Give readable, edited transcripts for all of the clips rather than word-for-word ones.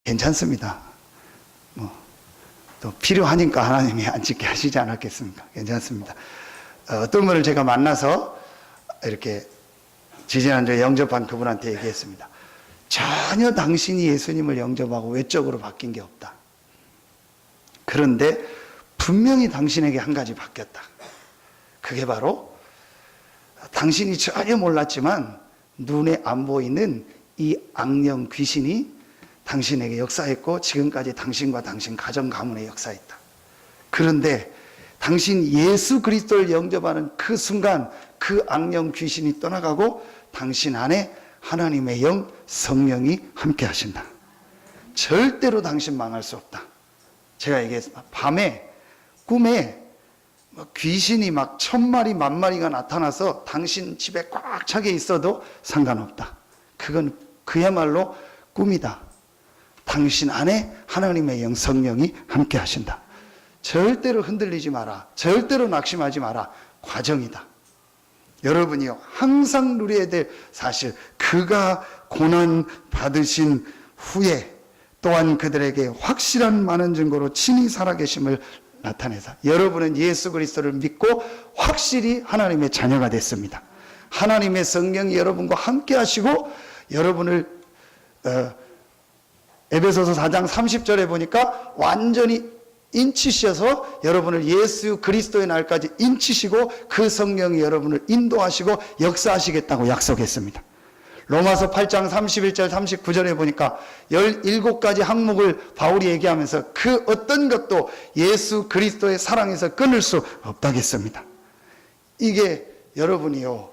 괜찮습니다. 또 필요하니까 하나님이 안 짓게 하시지 않았겠습니까? 괜찮습니다. 어떤 분을 제가 만나서 이렇게 지지난주에 영접한 그분한테 얘기했습니다. 전혀 당신이 예수님을 영접하고 외적으로 바뀐 게 없다. 그런데 분명히 당신에게 한 가지 바뀌었다. 그게 바로 당신이 전혀 몰랐지만 눈에 안 보이는 이 악령 귀신이 당신에게 역사했고 지금까지 당신과 당신 가정 가문에 역사했다. 그런데 당신 예수 그리스도를 영접하는 그 순간 그 악령 귀신이 떠나가고 당신 안에 하나님의 영 성령이 함께 하신다. 절대로 당신 망할 수 없다. 제가 얘기했습니다. 밤에 꿈에 귀신이 막 1000마리 10,000마리가 나타나서 당신 집에 꽉 차게 있어도 상관없다. 그건 그야말로 꿈이다. 당신 안에 하나님의 영 성령이 함께 하신다. 절대로 흔들리지 마라. 절대로 낙심하지 마라. 과정이다. 여러분이요, 항상 누려야 될 사실, 그가 고난 받으신 후에 또한 그들에게 확실한 많은 증거로 친히 살아계심을 나타내서 여러분은 예수 그리스도를 믿고 확실히 하나님의 자녀가 됐습니다. 하나님의 성령이 여러분과 함께 하시고 여러분을 에베소서 4장 30절에 보니까 완전히 인치셔서 여러분을 예수 그리스도의 날까지 인치시고 그 성령이 여러분을 인도하시고 역사하시겠다고 약속했습니다. 로마서 8장 31절 39절에 보니까 17가지 항목을 바울이 얘기하면서 그 어떤 것도 예수 그리스도의 사랑에서 끊을 수 없다겠습니다. 이게 여러분이요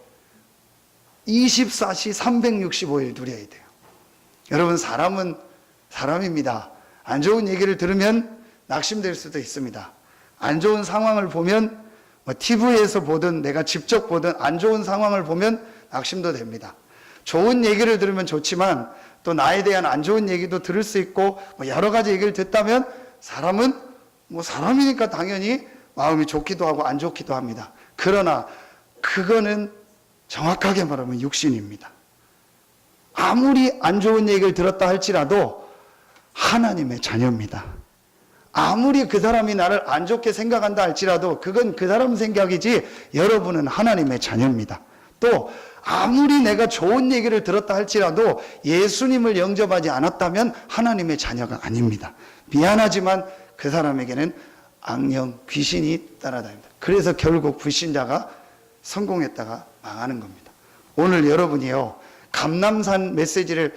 24시 365일 누려야 돼요. 여러분, 사람은 사람입니다. 안 좋은 얘기를 들으면 낙심될 수도 있습니다. 안 좋은 상황을 보면 TV에서 보든 내가 직접 보든 안 좋은 상황을 보면 낙심도 됩니다. 좋은 얘기를 들으면 좋지만 또 나에 대한 안 좋은 얘기도 들을 수 있고 여러 가지 얘기를 듣다면 사람은 사람이니까 당연히 마음이 좋기도 하고 안 좋기도 합니다. 그러나 그거는 정확하게 말하면 육신입니다. 아무리 안 좋은 얘기를 들었다 할지라도 하나님의 자녀입니다. 아무리 그 사람이 나를 안 좋게 생각한다 할지라도 그건 그 사람 생각이지 여러분은 하나님의 자녀입니다. 또 아무리 내가 좋은 얘기를 들었다 할지라도 예수님을 영접하지 않았다면 하나님의 자녀가 아닙니다. 미안하지만 그 사람에게는 악령, 귀신이 따라다닙니다. 그래서 결국 불신자가 성공했다가 망하는 겁니다. 오늘 여러분이요, 감람산 메시지를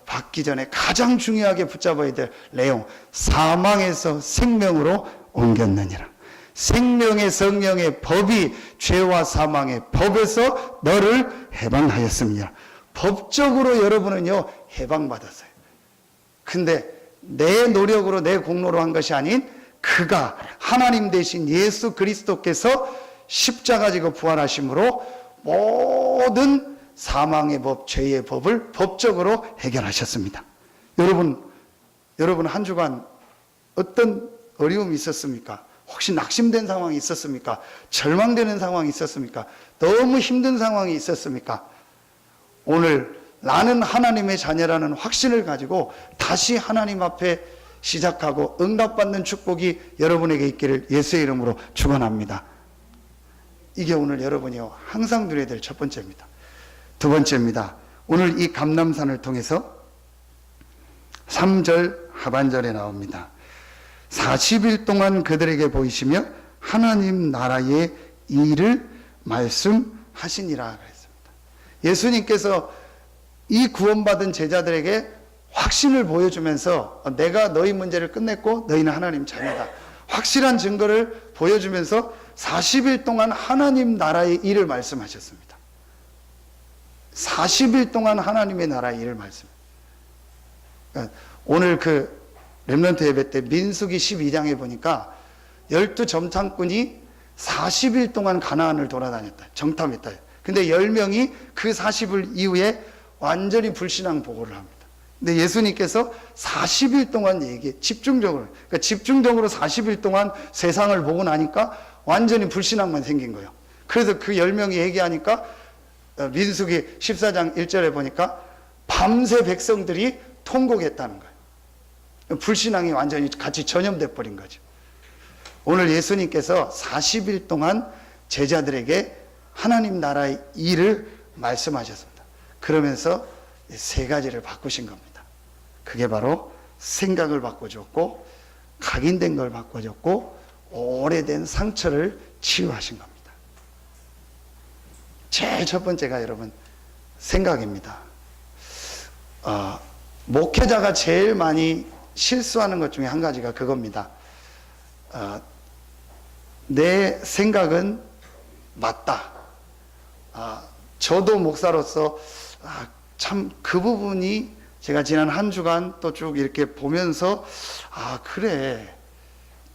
받기 전에 가장 중요하게 붙잡아야 될 내용, 사망에서 생명으로 옮겼느니라. 생명의 성령의 법이 죄와 사망의 법에서 너를 해방하였습니다. 법적으로 여러분은요 해방받았어요. 근데 내 노력으로 내 공로로 한 것이 아닌 그가 하나님 대신 예수 그리스도께서 십자가 지고 부활하심으로 모든 사망의 법, 죄의 법을 법적으로 해결하셨습니다. 여러분 한 주간 어떤 어려움이 있었습니까? 혹시 낙심된 상황이 있었습니까? 절망되는 상황이 있었습니까? 너무 힘든 상황이 있었습니까? 오늘 나는 하나님의 자녀라는 확신을 가지고 다시 하나님 앞에 시작하고 응답받는 축복이 여러분에게 있기를 예수의 이름으로 축원합니다. 이게 오늘 여러분이요 항상 누려야 될 첫 번째입니다. 두 번째입니다. 오늘 이 감람산을 통해서 3절 하반절에 나옵니다. 40일 동안 그들에게 보이시며 하나님 나라의 일을 말씀하시니라 그랬습니다. 예수님께서 이 구원받은 제자들에게 확신을 보여주면서 내가 너희 문제를 끝냈고 너희는 하나님 자녀다. 확실한 증거를 보여주면서 40일 동안 하나님 나라의 일을 말씀하셨습니다. 40일 동안 하나님의 나라의 일을 말씀합니다. 오늘 그 렘넌트 예배 때 민수기 12장에 보니까 12정탐꾼이 40일 동안 가나안을 돌아다녔다. 정탐했다. 근데 10명이 그 40일 이후에 완전히 불신앙 보고를 합니다. 근데 예수님께서 40일 동안 집중적으로 40일 동안 세상을 보고 나니까 완전히 불신앙만 생긴 거예요. 그래서 그 10명이 얘기하니까 민수기 14장 1절에 보니까 밤새 백성들이 통곡했다는 거예요. 불신앙이 완전히 같이 전염돼 버린 거죠. 오늘 예수님께서 40일 동안 제자들에게 하나님 나라의 일을 말씀하셨습니다. 그러면서 세 가지를 바꾸신 겁니다. 그게 바로 생각을 바꿔줬고, 각인된 걸 바꿔줬고, 오래된 상처를 치유하신 겁니다. 제일 첫 번째가 여러분 생각입니다. 목회자가 제일 많이 실수하는 것 중에 한 가지가 그겁니다. 내 생각은 맞다. 저도 목사로서 참 그 부분이 제가 지난 한 주간 또 쭉 이렇게 보면서 그래,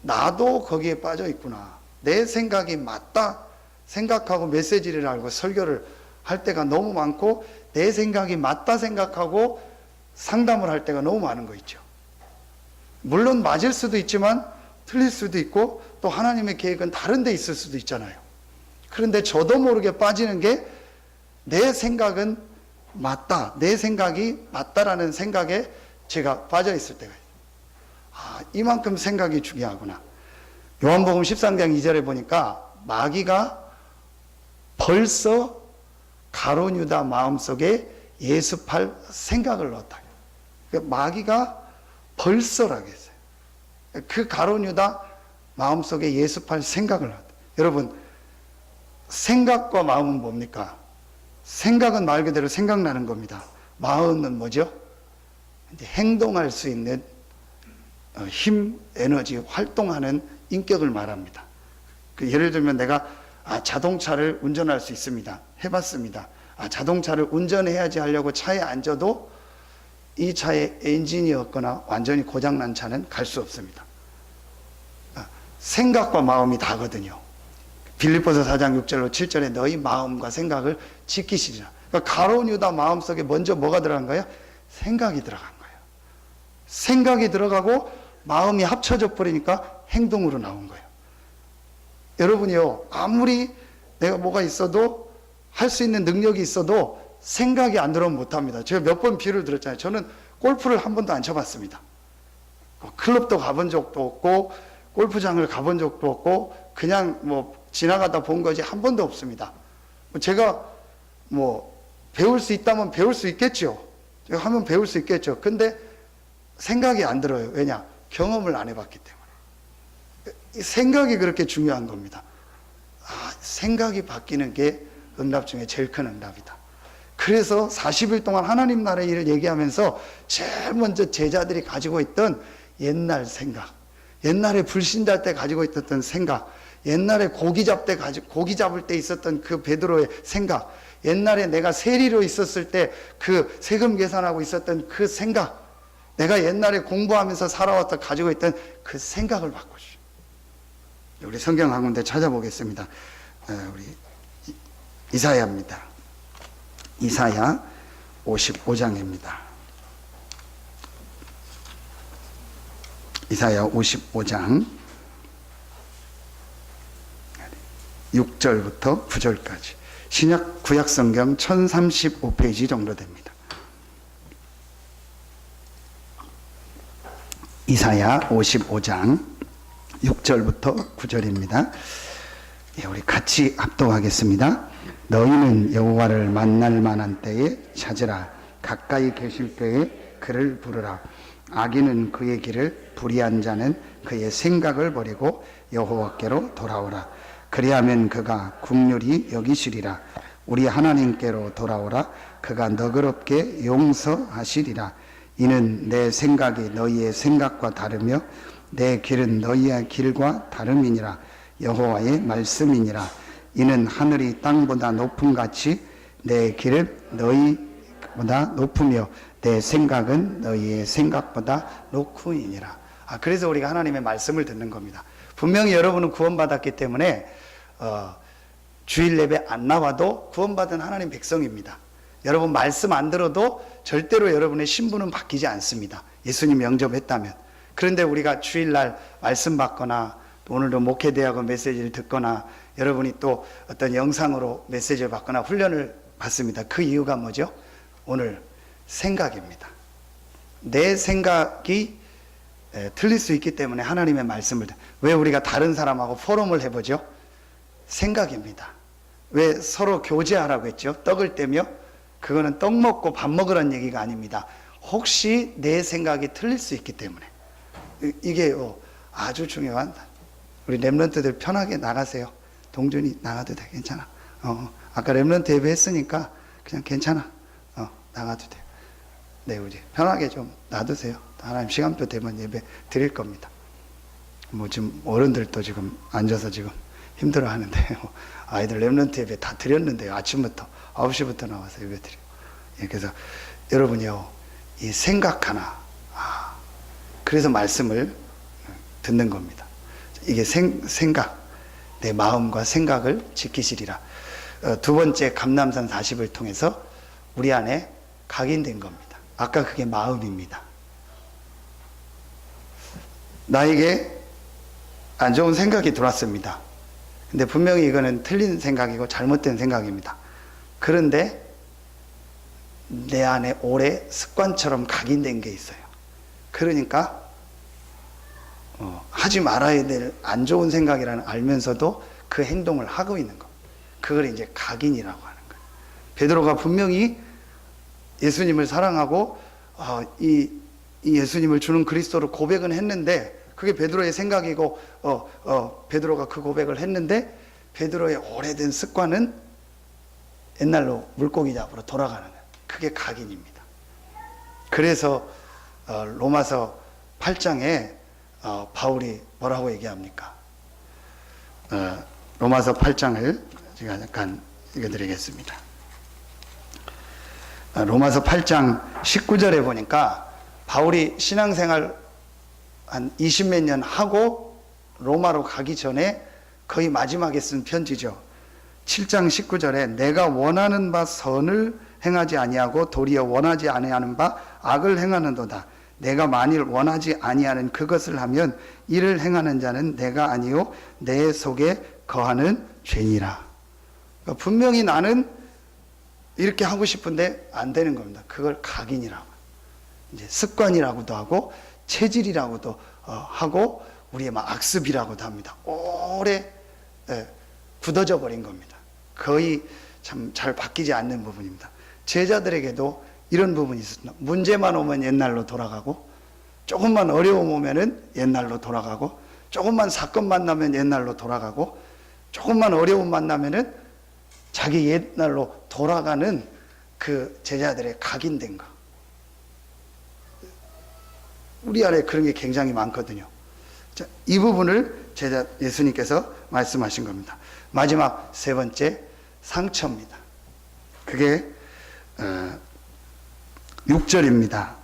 나도 거기에 빠져 있구나. 내 생각이 맞다 생각하고 메시지를 알고 설교를 할 때가 너무 많고, 내 생각이 맞다 생각하고 상담을 할 때가 너무 많은 거 있죠. 물론 맞을 수도 있지만 틀릴 수도 있고, 또 하나님의 계획은 다른 데 있을 수도 있잖아요. 그런데 저도 모르게 빠지는 게, 내 생각은 맞다, 내 생각이 맞다라는 생각에 제가 빠져 있을 때가 있어요. 이만큼 생각이 중요하구나. 요한복음 13장 2절에 보니까 마귀가 벌써 가룟 유다 마음속에 예수팔 생각을 넣었다. 마귀가 벌써라고 했어요. 그 가룟 유다 마음속에 예수팔 생각을 넣었다. 여러분, 생각과 마음은 뭡니까? 생각은 말 그대로 생각나는 겁니다. 마음은 뭐죠? 이제 행동할 수 있는 힘, 에너지, 활동하는 인격을 말합니다. 예를 들면 내가 자동차를 운전할 수 있습니다. 해봤습니다. 자동차를 운전해야지 하려고 차에 앉아도 이 차에 엔진이 없거나 완전히 고장난 차는 갈 수 없습니다. 생각과 마음이 다거든요. 빌립보서 4장 6절로 7절에 너희 마음과 생각을 지키시리라. 그러니까 가룟 유다 마음속에 먼저 뭐가 들어간 거예요? 생각이 들어간 거예요. 생각이 들어가고 마음이 합쳐져 버리니까 행동으로 나온 거예요. 여러분이요, 아무리 내가 뭐가 있어도, 할 수 있는 능력이 있어도 생각이 안 들어오면 못합니다. 제가 몇 번 비유를 들었잖아요. 저는 골프를 한 번도 안 쳐봤습니다. 클럽도 가본 적도 없고, 골프장을 가본 적도 없고, 그냥 지나가다 본 거지 한 번도 없습니다. 제가 배울 수 있다면 배울 수 있겠죠. 제가 하면 배울 수 있겠죠. 근데 생각이 안 들어요. 왜냐? 경험을 안 해봤기 때문에. 생각이 그렇게 중요한 겁니다. 생각이 바뀌는 게 응답 중에 제일 큰 응답이다. 그래서 40일 동안 하나님 나라의 일을 얘기하면서 제일 먼저 제자들이 가지고 있던 옛날 생각, 옛날에 불신자 때 가지고 있었던 생각, 옛날에 고기 잡을 때 있었던 그 베드로의 생각, 옛날에 내가 세리로 있었을 때 그 세금 계산하고 있었던 그 생각, 내가 옛날에 공부하면서 살아왔다 가지고 있던 그 생각을 바꿔주죠. 우리 성경 한 군데 찾아보겠습니다. 우리 이사야입니다. 이사야 55장입니다. 이사야 55장 6절부터 9절까지 신약 구약 성경 1035페이지 정도 됩니다. 이사야 55장 6절부터 9절입니다. 우리 같이 합독하겠습니다. 너희는 여호와를 만날 만한 때에 찾으라. 가까이 계실 때에 그를 부르라. 악인은 그의 길을, 불의한 자는 그의 생각을 버리고 여호와께로 돌아오라. 그리하면 그가 긍휼히 여기시리라. 우리 하나님께로 돌아오라. 그가 너그럽게 용서하시리라. 이는 내 생각이 너희의 생각과 다르며 내 길은 너희의 길과 다름이니라. 여호와의 말씀이니라. 이는 하늘이 땅보다 높음 같이 내 길은 너희보다 높으며 내 생각은 너희의 생각보다 높으니라. 그래서 우리가 하나님의 말씀을 듣는 겁니다. 분명히 여러분은 구원받았기 때문에 주일 예배 안 나와도 구원받은 하나님 백성입니다. 여러분 말씀 안 들어도 절대로 여러분의 신분은 바뀌지 않습니다. 예수님 영접했다면. 그런데 우리가 주일날 말씀 받거나 또 오늘도 목회대학원 메시지를 듣거나 여러분이 또 어떤 영상으로 메시지를 받거나 훈련을 받습니다. 그 이유가 뭐죠? 오늘 생각입니다. 내 생각이 틀릴 수 있기 때문에 하나님의 말씀을, 왜 우리가 다른 사람하고 포럼을 해보죠? 생각입니다. 왜 서로 교제하라고 했죠? 떡을 떼며. 그거는 떡 먹고 밥 먹으라는 얘기가 아닙니다. 혹시 내 생각이 틀릴 수 있기 때문에. 이게 아주 중요한, 우리 렘넌트들 편하게 나가세요. 동준이 나가도 돼. 괜찮아. 아까 렘넌트 예배했으니까 그냥 괜찮아. 나가도 돼. 네, 우리 편하게 좀 놔두세요. 하나님 시간표 되면 예배 드릴 겁니다. 뭐 지금 어른들도 지금 앉아서 지금 힘들어 하는데요. 아이들 렘넌트 예배 다 드렸는데요. 아침부터 9시부터 나와서 예배 드리고. 예, 그래서 여러분이요, 이 생각 하나, 그래서 말씀을 듣는 겁니다. 이게 생각, 내 마음과 생각을 지키시리라. 두 번째 감람산 40을 통해서 우리 안에 각인된 겁니다. 아까 그게 마음입니다. 나에게 안 좋은 생각이 들어왔습니다. 근데 분명히 이거는 틀린 생각이고 잘못된 생각입니다. 그런데 내 안에 오래 습관처럼 각인된 게 있어요. 그러니까 하지 말아야 될 안 좋은 생각이라는 알면서도 그 행동을 하고 있는 것. 그걸 이제 각인이라고 하는 거예요. 베드로가 분명히 예수님을 사랑하고 이 예수님을 주는 그리스도를 고백은 했는데, 그게 베드로의 생각이고 베드로가 그 고백을 했는데, 베드로의 오래된 습관은 옛날로 물고기 잡으러 돌아가는 거예요. 그게 각인입니다. 그래서 로마서 8장에 바울이 뭐라고 얘기합니까? 로마서 8장을 제가 잠깐 읽어드리겠습니다. 로마서 8장 19절에 보니까 바울이 신앙생활 한 20몇 년 하고 로마로 가기 전에 거의 마지막에 쓴 편지죠. 7장 19절에 내가 원하는 바 선을 행하지 아니하고 도리어 원하지 아니하는 바 악을 행하는도다. 내가 만일 원하지 아니하는 그것을 하면 이를 행하는 자는 내가 아니요 내 속에 거하는 죄니라. 그러니까 분명히 나는 이렇게 하고 싶은데 안 되는 겁니다. 그걸 각인이라고, 이제 습관이라고도 하고 체질이라고도 하고 우리의 막 악습이라고도 합니다. 오래 굳어져 버린 겁니다. 거의 참 잘 바뀌지 않는 부분입니다. 제자들에게도 이런 부분이 있습니다. 문제만 오면 옛날로 돌아가고, 조금만 어려움 오면은 옛날로 돌아가고, 조금만 사건 만나면 옛날로 돌아가고, 조금만 어려움 만나면은 자기 옛날로 돌아가는 그 제자들의 각인된 거. 우리 안에 그런 게 굉장히 많거든요. 자, 이 부분을 예수님께서 말씀하신 겁니다. 마지막 세 번째, 상처입니다. 그게 6절입니다.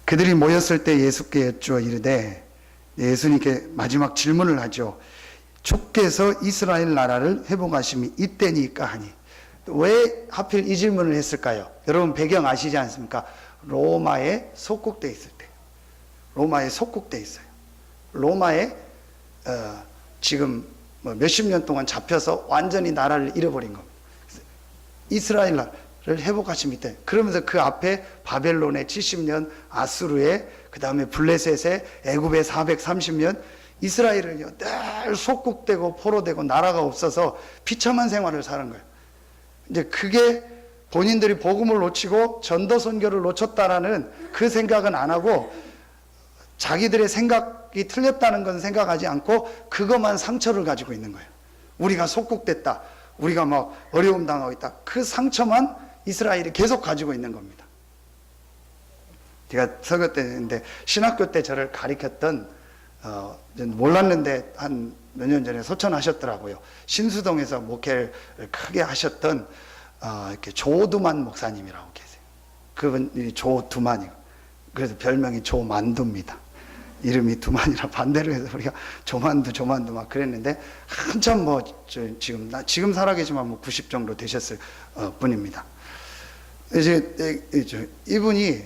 그들이 모였을 때 예수께 여쭈어 이르되, 예수님께 마지막 질문을 하죠. 주께서 이스라엘 나라를 회복하심이 이때니까 하니. 왜 하필 이 질문을 했을까요? 여러분 배경 아시지 않습니까? 로마에 속국돼 있을 때. 로마에 속국돼 있어요. 로마에 지금 몇십 년 동안 잡혀서 완전히 나라를 잃어버린 겁니다. 이스라엘 나라를 회복하심이 때. 그러면서 그 앞에 바벨론의 70년, 아수르의, 그 다음에 블레셋의, 애굽의 430년, 이스라엘은요 늘 속국되고 포로되고 나라가 없어서 비참한 생활을 사는 거예요. 이제 그게 본인들이 복음을 놓치고 전도 선교를 놓쳤다라는 그 생각은 안 하고, 자기들의 생각이 틀렸다는 건 생각하지 않고 그것만 상처를 가지고 있는 거예요. 우리가 속국됐다, 우리가 막 어려움 당하고 있다, 그 상처만 이스라엘이 계속 가지고 있는 겁니다. 제가 설교 때인데 신학교 때 저를 가르쳤던 몰랐는데 한 몇 년 전에 소천하셨더라고요. 신수동에서 목회를 크게 하셨던 이렇게 조두만 목사님이라고 계세요. 그분이 조두만이고, 그래서 별명이 조만두입니다. 이름이 두만이라 반대로 해서 우리가 조만두 막 그랬는데, 한참 지금 살아계시면 90 정도 되셨을 분입니다. 이제 이분이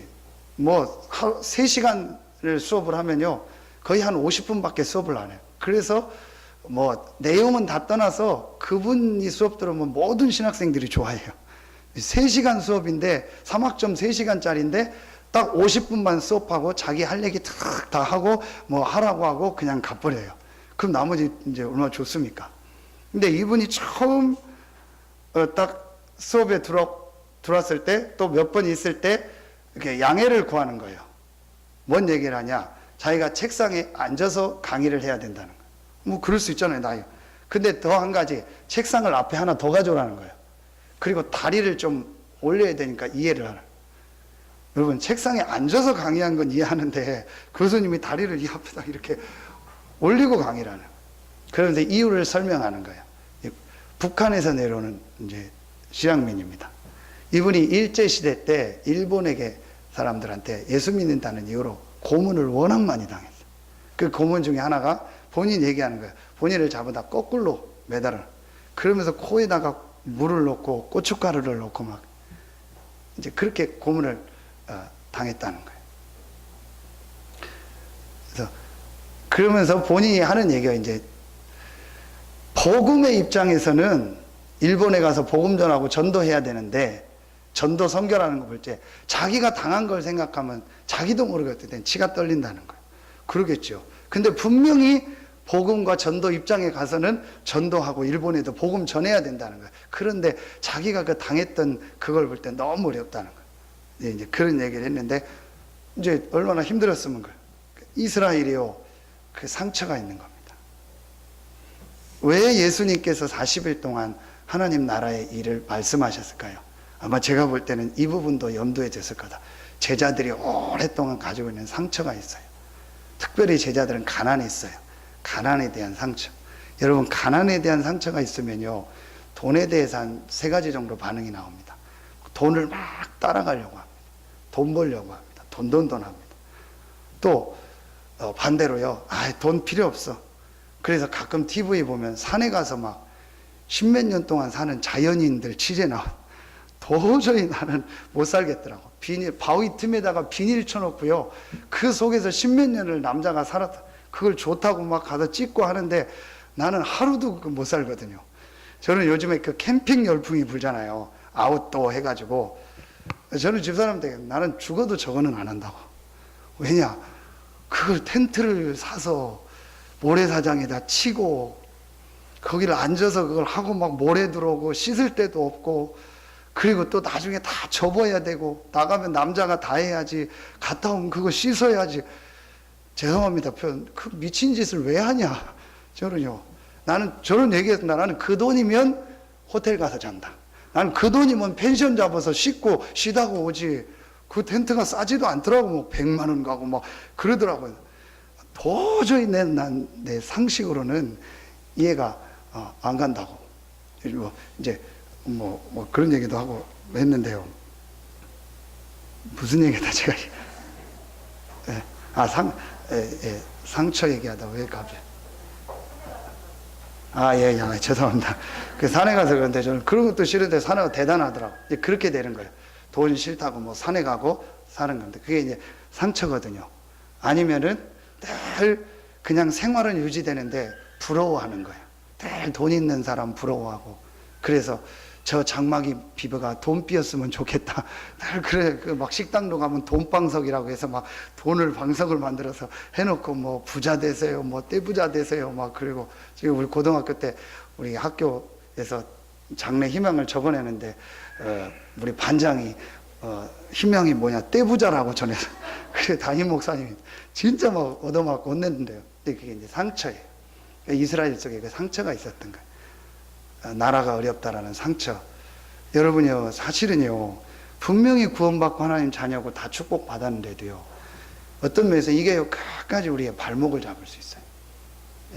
3시간을 수업을 하면요 거의 한 50분밖에 수업을 안 해요. 그래서 내용은 다 떠나서 그분이 수업 들으면 모든 신학생들이 좋아해요. 3시간 수업인데 3학점 3시간짜리인데 딱 50분만 수업하고 자기 할 얘기 다 하고 뭐 하라고 하고 그냥 가버려요. 그럼 나머지 이제 얼마나 좋습니까? 근데 이분이 처음 딱 수업에 들어왔을 때 또 몇 번 있을 때 이렇게 양해를 구하는 거예요. 뭔 얘기를 하냐? 자기가 책상에 앉아서 강의를 해야 된다는 거예요. 뭐 그럴 수 있잖아요, 나이. 근데 더 한 가지, 책상을 앞에 하나 더 가져오라는 거예요. 그리고 다리를 좀 올려야 되니까 이해를 하라. 여러분, 책상에 앉아서 강의한 건 이해하는데 교수님이 다리를 이 앞에다 이렇게 올리고 강의를 하는 거예요. 그런데 이유를 설명하는 거예요. 북한에서 내려오는 이제 실향민입니다. 이분이 일제시대 때 일본에게 사람들한테 예수 믿는다는 이유로 고문을 워낙 많이 당했어요. 그 고문 중에 하나가 본인 얘기하는 거예요. 본인을 잡아다 거꾸로 매달아. 그러면서 코에다가 물을 넣고 고춧가루를 넣고 막 이제 그렇게 고문을 당했다는 거예요. 그래서 그러면서 본인이 하는 얘기가 이제 복음의 입장에서는 일본에 가서 복음 전하고 전도해야 되는데 전도 선교라는 거 볼 때 자기가 당한 걸 생각하면 자기도 모르게 어떨 땐 치가 떨린다는 거예요. 그러겠죠. 근데 분명히 복음과 전도 입장에 가서는 전도하고 일본에도 복음 전해야 된다는 거예요. 그런데 자기가 그 당했던 그걸 볼 때 너무 어렵다는 거예요. 이제 그런 얘기를 했는데 이제 얼마나 힘들었으면 그래요. 이스라엘이요, 그 상처가 있는 겁니다. 왜 예수님께서 40일 동안 하나님 나라의 일을 말씀하셨을까요? 아마 제가 볼 때는 이 부분도 염두에 뒀을 거다. 제자들이 오랫동안 가지고 있는 상처가 있어요. 특별히 제자들은 가난했어요. 가난에 대한 상처. 여러분, 가난에 대한 상처가 있으면요, 돈에 대해서 한 3가지 정도 반응이 나옵니다. 돈을 막 따라가려고 합니다. 돈 벌려고 합니다. 돈 합니다. 또 반대로요, 돈 필요 없어. 그래서 가끔 TV 보면 산에 가서 막 10몇 년 동안 사는 자연인들 취재 나와. 도저히 나는 못 살겠더라고. 바위 틈에다가 비닐 쳐놓고요, 그 속에서 10몇 년을 남자가 살았다. 그걸 좋다고 막 가서 찍고 하는데 나는 하루도 못 살거든요. 저는 요즘에 그 캠핑 열풍이 불잖아요. 아웃도어 해가지고. 저는 집사람한테 나는 죽어도 저거는 안 한다고. 왜냐? 그걸 텐트를 사서 모래사장에다 치고 거기를 앉아서 그걸 하고 막 모래 들어오고 씻을 데도 없고, 그리고 또 나중에 다 접어야 되고, 나가면 남자가 다 해야지, 갔다 오면 그거 씻어야지. 죄송합니다, 표현. 그 미친 짓을 왜 하냐? 저는요, 나는 저런 얘기했습니다. 나는 그 돈이면 호텔 가서 잔다. 나는 그 돈이면 펜션 잡아서 씻고 쉬다고 오지. 그 텐트가 싸지도 않더라고. 뭐 100만 원 가고 막 그러더라고요. 도저히 내 상식으로는 이해가 안 간다고. 이제 뭐 그런 얘기도 하고 했는데요. 무슨 얘기다 제가. 상처 얘기하다 왜 갑자기. 죄송합니다. 그 산에 가서 그런데 저는 그런 것도 싫은데 산에가 대단하더라고. 이제 그렇게 되는 거예요. 돈 싫다고 뭐 산에 가고 사는 건데 그게 이제 상처거든요. 아니면은 늘 그냥 생활은 유지되는데 부러워하는 거예요. 늘 돈 있는 사람 부러워하고, 그래서 저 장막이 비버가 돈비였으면 좋겠다. 늘 그래. 그 막 식당도 가면 돈방석이라고 해서 막 돈을 방석을 만들어서 해놓고 뭐 부자 되세요, 뭐 떼부자 되세요, 막. 그리고 지금 우리 고등학교 때 우리 학교에서 장래 희망을 적어내는데 우리 반장이 희망이 뭐냐, 떼부자라고 전해서. 그래 담임 목사님이 진짜 막 얻어맞고 혼냈는데요. 근데 그게 이제 상처예요. 이스라엘 속에 그 상처가 있었던 거예요. 나라가 어렵다라는 상처. 여러분요, 사실은요, 분명히 구원받고 하나님 자녀고 다 축복받았는데도요, 어떤 면에서 이게 끝까지 우리의 발목을 잡을 수 있어요.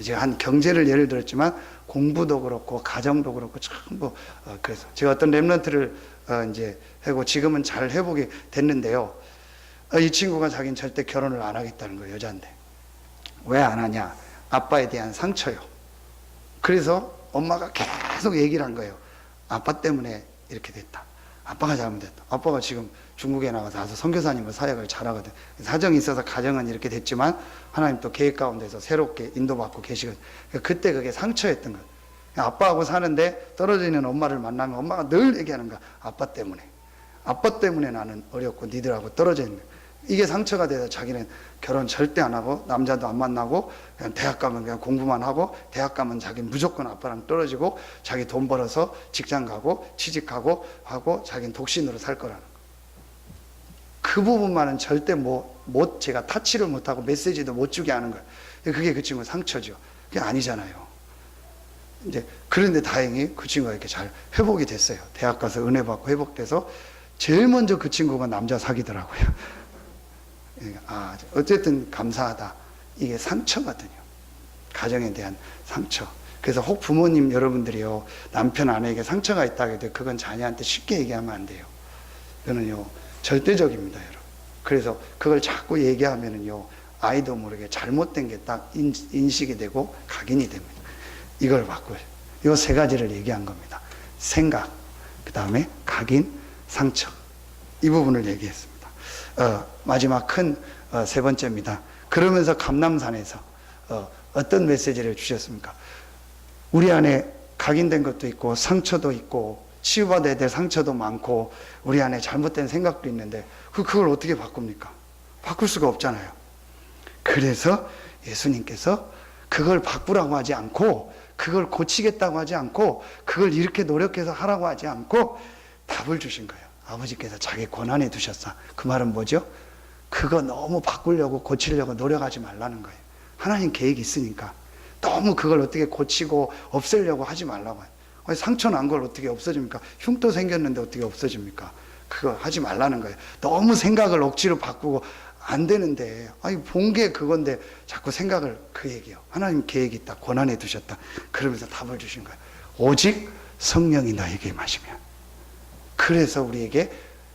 제가 한 경제를 예를 들었지만 공부도 그렇고 가정도 그렇고 전부 그래서 제가 어떤 랩런트를 이제 하고 지금은 잘 회복이 됐는데요. 이 친구가 자기는 절대 결혼을 안 하겠다는 거예요. 여자인데. 왜 안 하냐? 아빠에 대한 상처요. 그래서 엄마가 계속 얘기를 한 거예요. 아빠 때문에 이렇게 됐다. 아빠가 잘못했다. 아빠가 지금 중국에 나가서 선교사님과 사역을 잘하거든. 사정이 있어서 가정은 이렇게 됐지만 하나님 또 계획 가운데서 새롭게 인도받고 계시거든. 그때 그게 상처였던 거예요. 아빠하고 사는데 떨어져 있는 엄마를 만나면 엄마가 늘 얘기하는 거야. 아빠 때문에 나는 어렵고 니들하고 떨어져 있는 거야. 이게 상처가 돼서 자기는 결혼 절대 안 하고 남자도 안 만나고 그냥 대학 가면 그냥 공부만 하고 대학 가면 자기 무조건 아빠랑 떨어지고 자기 돈 벌어서 직장 가고 취직하고 하고 자기는 독신으로 살 거라는 거예요. 그 부분만은 절대 제가 타치를 못하고 메시지도 못 주게 하는 거예요. 그게 그 친구 상처죠. 그게 아니잖아요. 이제 그런데 다행히 그 친구가 이렇게 잘 회복이 됐어요. 대학 가서 은혜 받고 회복돼서 제일 먼저 그 친구가 남자 사귀더라고요. 어쨌든 감사하다. 이게 상처거든요. 가정에 대한 상처. 그래서 혹 부모님 여러분들이요, 남편 아내에게 상처가 있다 해도 그건 자녀한테 쉽게 얘기하면 안 돼요. 그거는요 절대적입니다, 여러분. 그래서 그걸 자꾸 얘기하면은요 아이도 모르게 잘못된 게 딱 인식이 되고 각인이 됩니다. 이걸 바꿔요. 이 세 가지를 얘기한 겁니다. 생각, 그 다음에 각인, 상처. 이 부분을 얘기했습니다. 마지막 큰 세 번째입니다. 그러면서 감람산에서 어떤 메시지를 주셨습니까? 우리 안에 각인된 것도 있고 상처도 있고 치유받아야 될 상처도 많고 우리 안에 잘못된 생각도 있는데 그걸 어떻게 바꿉니까? 바꿀 수가 없잖아요. 그래서 예수님께서 그걸 바꾸라고 하지 않고 그걸 고치겠다고 하지 않고 그걸 이렇게 노력해서 하라고 하지 않고 답을 주신 거예요. 아버지께서 자기 권한에 두셨어. 그 말은 뭐죠? 그거 너무 바꾸려고 고치려고 노력하지 말라는 거예요. 하나님 계획이 있으니까 너무 그걸 어떻게 고치고 없애려고 하지 말라고 해요. 상처 난 걸 어떻게 없어집니까? 흉도 생겼는데 어떻게 없어집니까? 그거 하지 말라는 거예요. 너무 생각을 억지로 바꾸고 안 되는데, 본 게 그건데 자꾸 생각을 그 얘기요. 하나님 계획이 있다. 권한에 두셨다. 그러면서 답을 주신 거예요. 오직 성령이 너에게 임하시면. 그래서 우리에게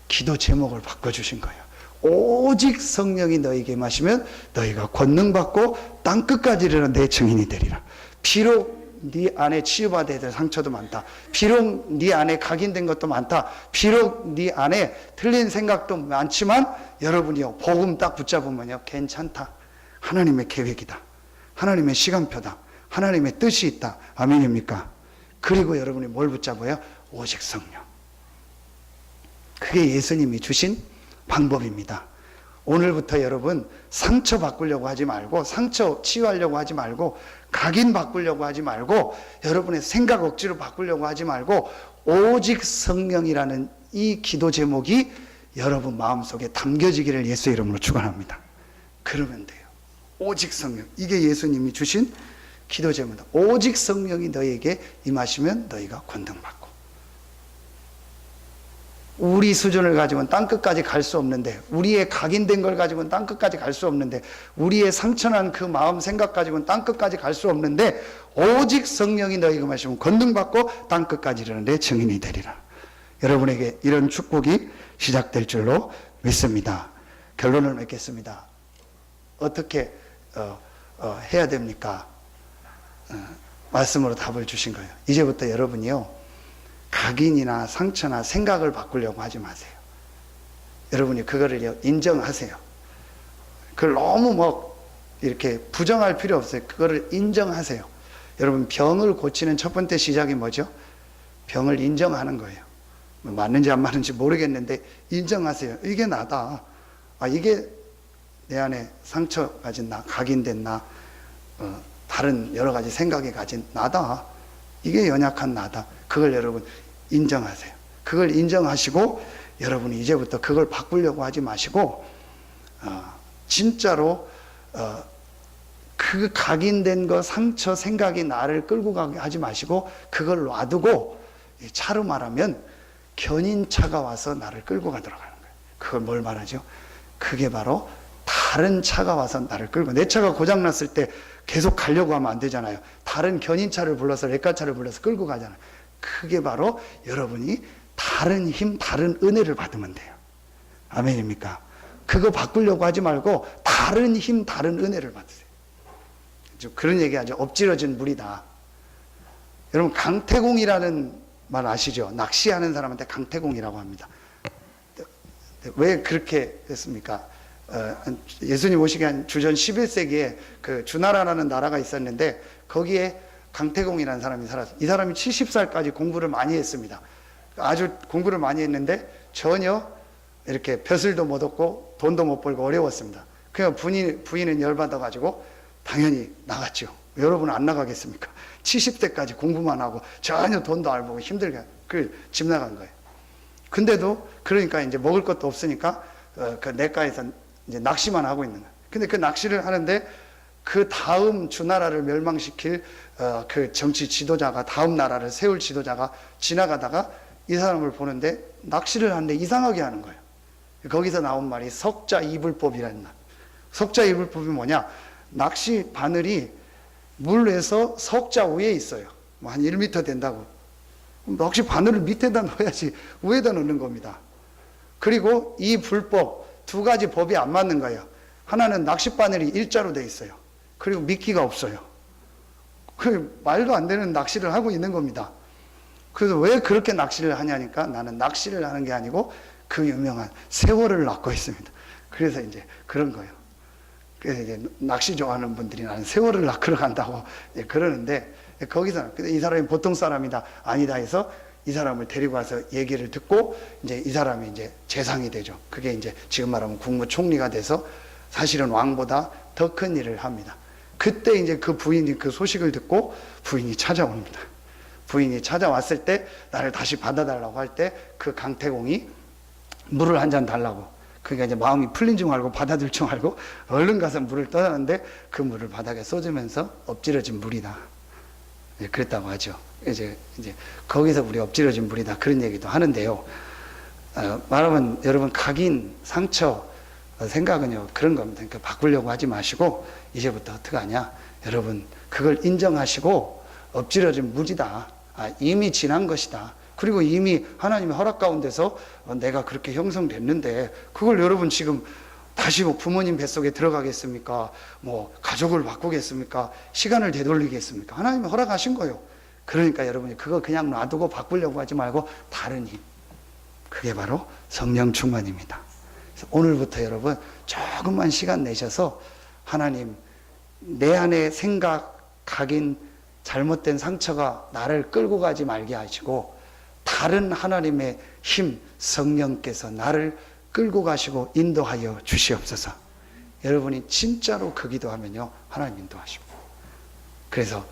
기도 제목을 바꿔주신 거예요. 오직 성령이 너에게 임하시면 너희가 권능받고 땅끝까지 이르는 내 증인이 되리라. 비록 네 안에 치유받아야 될 상처도 많다. 비록 네 안에 각인된 것도 많다. 비록 네 안에 틀린 생각도 많지만 여러분이요 복음 딱 붙잡으면요 괜찮다. 하나님의 계획이다. 하나님의 시간표다. 하나님의 뜻이 있다. 아멘입니까? 그리고 여러분이 뭘 붙잡아요? 오직 성령. 그게 예수님이 주신 방법입니다. 오늘부터 여러분 상처 바꾸려고 하지 말고 상처 치유하려고 하지 말고 각인 바꾸려고 하지 말고 여러분의 생각 억지로 바꾸려고 하지 말고 오직 성령이라는 이 기도 제목이 여러분 마음속에 담겨지기를 예수의 이름으로 축원합니다. 그러면 돼요. 오직 성령. 이게 예수님이 주신 기도 제목이다. 오직 성령이 너희에게 임하시면 너희가 권능받고. 우리 수준을 가지고는 땅끝까지 갈 수 없는데 우리의 각인된 걸 가지고는 땅끝까지 갈 수 없는데 우리의 상처난 그 마음 생각 가지고는 땅끝까지 갈 수 없는데 오직 성령이 너희가 마시면 권능받고 땅끝까지 이르는 내 증인이 되리라. 여러분에게 이런 축복이 시작될 줄로 믿습니다. 결론을 맺겠습니다. 어떻게 해야 됩니까? 말씀으로 답을 주신 거예요. 이제부터 여러분이요 각인이나 상처나 생각을 바꾸려고 하지 마세요. 여러분이 그거를 인정하세요. 그걸 너무 이렇게 부정할 필요 없어요. 그거를 인정하세요. 여러분 병을 고치는 첫 번째 시작이 뭐죠? 병을 인정하는 거예요. 맞는지 안 맞는지 모르겠는데 인정하세요. 이게 나다. 이게 내 안에 상처 가진 나, 각인된 나, 다른 여러 가지 생각이 가진 나다. 이게 연약한 나다. 그걸 여러분 인정하세요. 그걸 인정하시고 여러분이 이제부터 그걸 바꾸려고 하지 마시고 진짜로 그 각인된 거 상처 생각이 나를 끌고 가게 하지 마시고 그걸 놔두고 차로 말하면 견인차가 와서 나를 끌고 가도록 하는 거예요. 그걸 뭘 말하죠? 그게 바로 다른 차가 와서 나를 끌고, 내 차가 고장났을 때 계속 가려고 하면 안 되잖아요. 다른 견인차를 불러서 레카차를 불러서 끌고 가잖아요. 그게 바로 여러분이 다른 힘, 다른 은혜를 받으면 돼요. 아멘입니까? 그거 바꾸려고 하지 말고 다른 힘, 다른 은혜를 받으세요. 그런 얘기하죠. 엎질러진 물이다. 여러분 강태공이라는 말 아시죠? 낚시하는 사람한테 강태공이라고 합니다. 왜 그렇게 했습니까? 예수님 오시기 한 주전 11세기에 그 주나라라는 나라가 있었는데 거기에 강태공이라는 사람이 살았어요. 이 사람이 70살까지 공부를 많이 했습니다. 아주 공부를 많이 했는데 전혀 이렇게 벼슬도 못 얻고 돈도 못 벌고 어려웠습니다. 그냥 부인은 열받아가지고 당연히 나갔죠. 여러분은 안 나가겠습니까? 70대까지 공부만 하고 전혀 돈도 안 벌고 힘들게 집 나간 거예요. 근데도 그러니까 이제 먹을 것도 없으니까 그 냇가에서 이제 낚시만 하고 있는 거예요. 근데 그 낚시를 하는데 그 다음 주나라를 멸망시킬 그 정치 지도자가, 다음 나라를 세울 지도자가 지나가다가 이 사람을 보는데 낚시를 하는데 이상하게 하는 거예요. 거기서 나온 말이 석자이불법이라는 말. 석자이불법이 뭐냐? 낚시 바늘이 물에서 석자 위에 있어요. 뭐 한 1m 된다고. 낚시 바늘을 밑에다 넣어야지 위에다 넣는 겁니다. 그리고 이 불법, 두 가지 법이 안 맞는 거예요. 하나는 낚시 바늘이 일자로 돼 있어요. 그리고 미끼가 없어요. 그 말도 안 되는 낚시를 하고 있는 겁니다. 그래서 왜 그렇게 낚시를 하냐니까 나는 낚시를 하는 게 아니고 그 유명한 세월을 낚고 있습니다. 그래서 이제 그런 거예요. 그래서 이제 낚시 좋아하는 분들이 나는 세월을 낚으러 간다고 그러는데, 거기서 이 사람이 보통 사람이다 아니다 해서 이 사람을 데리고 와서 얘기를 듣고 이제 이 사람이 이제 재상이 되죠. 그게 이제 지금 말하면 국무총리가 돼서 사실은 왕보다 더 큰 일을 합니다. 그때 이제 그 부인이 그 소식을 듣고 부인이 찾아옵니다. 부인이 찾아왔을 때 나를 다시 받아달라고 할 때 그 강태공이 물을 한 잔 달라고, 그러니까 이제 마음이 풀린 줄 알고 받아들 줄 알고 얼른 가서 물을 떠나는데 그 물을 바닥에 쏟으면서 엎질러진 물이다, 그랬다고 하죠. 이제 거기서 우리 엎질러진 물이다 그런 얘기도 하는데요. 말하면 여러분 각인 상처 생각은요 그런 겁니다. 그러니까 바꾸려고 하지 마시고 이제부터 어떻게 하냐, 여러분 그걸 인정하시고 엎질러진 물이다, 이미 지난 것이다, 그리고 이미 하나님의 허락 가운데서 내가 그렇게 형성됐는데 그걸 여러분 지금 다시 뭐 부모님 뱃속에 들어가겠습니까? 뭐 가족을 바꾸겠습니까? 시간을 되돌리겠습니까? 하나님이 허락하신 거예요. 그러니까 여러분이 그거 그냥 놔두고 바꾸려고 하지 말고 다른 힘, 그게 바로 성령 충만입니다. 그래서 오늘부터 여러분 조금만 시간 내셔서 하나님, 내 안에 생각, 각인, 잘못된 상처가 나를 끌고 가지 말게 하시고 다른 하나님의 힘, 성령께서 나를 끌고 가시고 인도하여 주시옵소서. 여러분이 진짜로 그 기도하면요 하나님 인도하시고, 그래서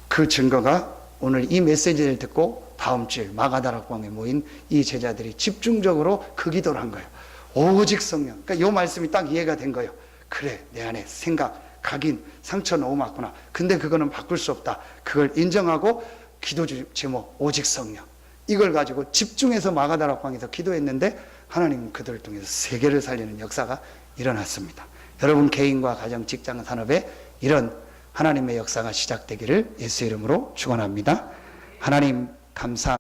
그 증거가 오늘 이 메시지를 듣고 다음 주에 마가다락방에 모인 이 제자들이 집중적으로 그 기도를 한 거예요. 오직 성령. 그러니까 이 말씀이 딱 이해가 된 거예요. 그래, 내 안에 생각, 각인, 상처 너무 많구나. 근데 그거는 바꿀 수 없다. 그걸 인정하고 기도 제목 오직 성령, 이걸 가지고 집중해서 마가다락방에서 기도했는데 하나님은 그들을 통해서 세계를 살리는 역사가 일어났습니다. 여러분 개인과 가정, 직장, 산업에 이런 하나님의 역사가 시작되기를 예수 이름으로 축원합니다. 하나님 감사합니다.